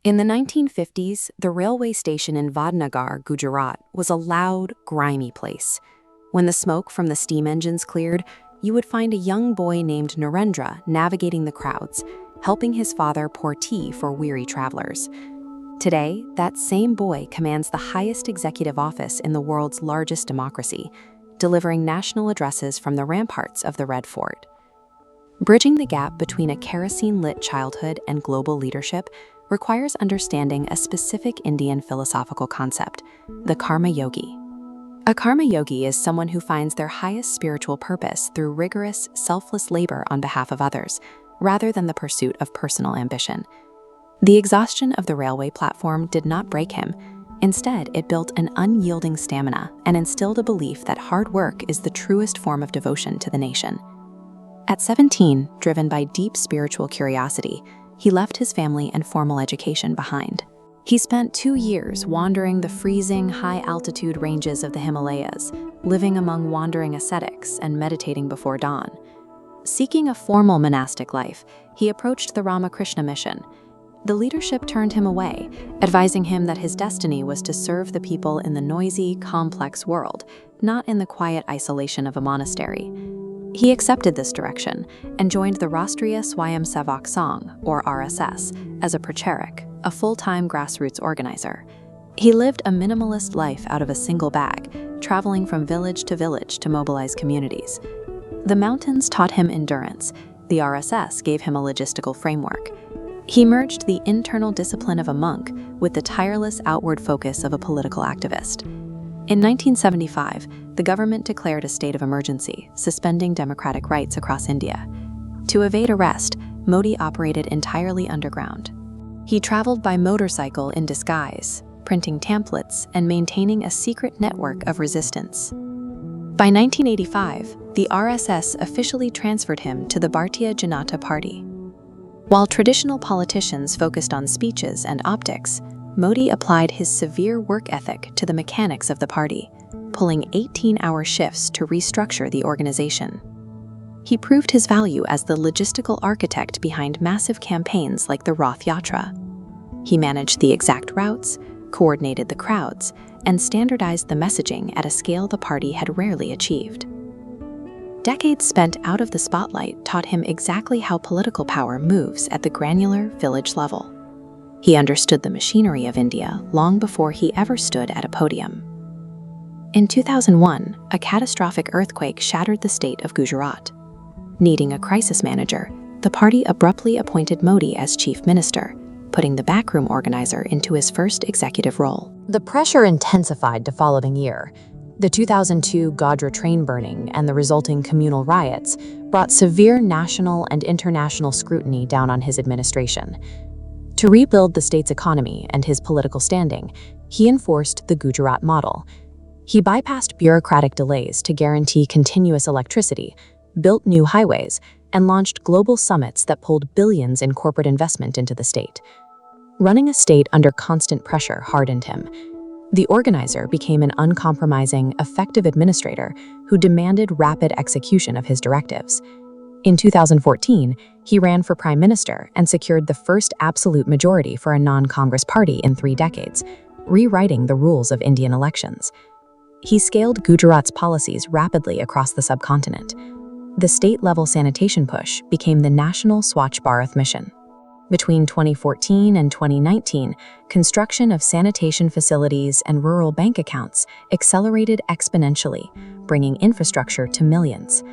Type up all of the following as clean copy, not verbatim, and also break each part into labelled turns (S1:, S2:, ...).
S1: In the 1950s, the railway station in Vadnagar, Gujarat, was a loud, grimy place. When the smoke from the steam engines cleared, you would find a young boy named Narendra navigating the crowds, helping his father pour tea for weary travelers. Today, that same boy commands the highest executive office in the world's largest democracy, delivering national addresses from the ramparts of the Red Fort. Bridging the gap between a kerosene-lit childhood and global leadership requires understanding a specific Indian philosophical concept, the karma yogi. A karma yogi is someone who finds their highest spiritual purpose through rigorous, selfless labor on behalf of others, rather than the pursuit of personal ambition. The exhaustion of the railway platform did not break him. Instead, it built an unyielding stamina and instilled a belief that hard work is the truest form of devotion to the nation. At 17, driven by deep spiritual curiosity, he left his family and formal education behind. He spent 2 years wandering the freezing, high-altitude ranges of the Himalayas, living among wandering ascetics and meditating before dawn. Seeking a formal monastic life, he approached the Ramakrishna mission. The leadership turned him away, advising him that his destiny was to serve the people in the noisy, complex world, not in the quiet isolation of a monastery. He accepted this direction and joined the Rashtriya Swayamsevak Sangh, or RSS, as a pracharak, a full-time grassroots organizer. He lived a minimalist life out of a single bag, traveling from village to mobilize communities. The mountains taught him endurance. The RSS gave him a logistical framework. He merged the internal discipline of a monk with the tireless outward focus of a political activist. In 1975, the government declared a state of emergency, suspending democratic rights across India. To evade arrest, Modi operated entirely underground. He traveled by motorcycle in disguise, printing pamphlets and maintaining a secret network of resistance. By 1985, the RSS officially transferred him to the Bharatiya Janata Party. While traditional politicians focused on speeches and optics, Modi applied his severe work ethic to the mechanics of the party, pulling 18-hour shifts to restructure the organization. He proved his value as the logistical architect behind massive campaigns like the Rath Yatra. He managed the exact routes, coordinated the crowds, and standardized the messaging at a scale the party had rarely achieved. Decades spent out of the spotlight taught him exactly how political power moves at the granular village level. He understood the machinery of India long before he ever stood at a podium. In 2001, a catastrophic earthquake shattered the state of Gujarat. Needing a crisis manager, the party abruptly appointed Modi as chief minister, putting the backroom organizer into his first executive role.
S2: The pressure intensified the following year. The 2002 Godhra train burning and the resulting communal riots brought severe national and international scrutiny down on his administration. To rebuild the state's economy and his political standing, he enforced the Gujarat model. He bypassed bureaucratic delays to guarantee continuous electricity, built new highways, and launched global summits that pulled billions in corporate investment into the state. Running a state under constant pressure hardened him. The organizer became an uncompromising, effective administrator who demanded rapid execution of his directives. In 2014, he ran for prime minister and secured the first absolute majority for a non-Congress party in 3 decades, rewriting the rules of Indian elections. He scaled Gujarat's policies rapidly across the subcontinent. The state-level sanitation push became the national Swachh Bharat mission. Between 2014 and 2019, construction of sanitation facilities and rural bank accounts accelerated exponentially, bringing infrastructure to millions.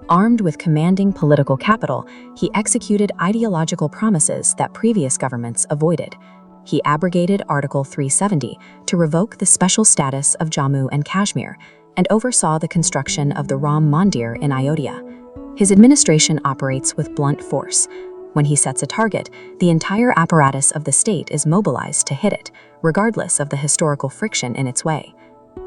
S2: Armed with commanding political capital, he executed ideological promises that previous governments avoided. He abrogated Article 370 to revoke the special status of Jammu and Kashmir and oversaw the construction of the Ram Mandir in Ayodhya. His administration operates with blunt force. When he sets a target, the entire apparatus of the state is mobilized to hit it, regardless of the historical friction in its way.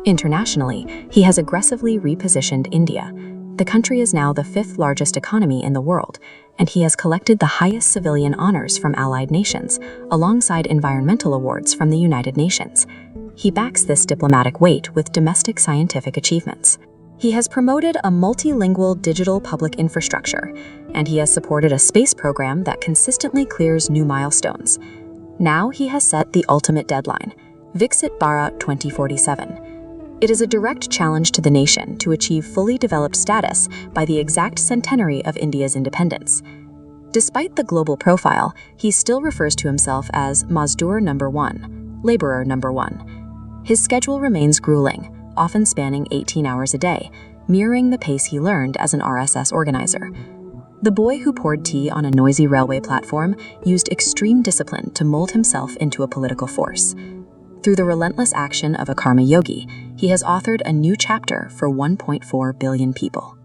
S2: Internationally, he has aggressively repositioned India. The country is now the 5th largest economy in the world, and he has collected the highest civilian honors from allied nations, alongside environmental awards from the United Nations. He backs this diplomatic weight with domestic scientific achievements. He has promoted a multilingual digital public infrastructure, and he has supported a space program that consistently clears new milestones.
S1: Now he has set the ultimate deadline, Viksit Bharat 2047. It is a direct challenge to the nation to achieve fully developed status by the exact centenary of India's independence. Despite the global profile, he still refers to himself as Mazdoor number 1, laborer number 1. His schedule remains grueling, often spanning 18 hours a day, mirroring the pace he learned as an RSS organizer. The boy who poured tea on a noisy railway platform used extreme discipline to mold himself into a political force. Through the relentless action of a karma yogi, he has authored a new chapter for 1.4 billion people.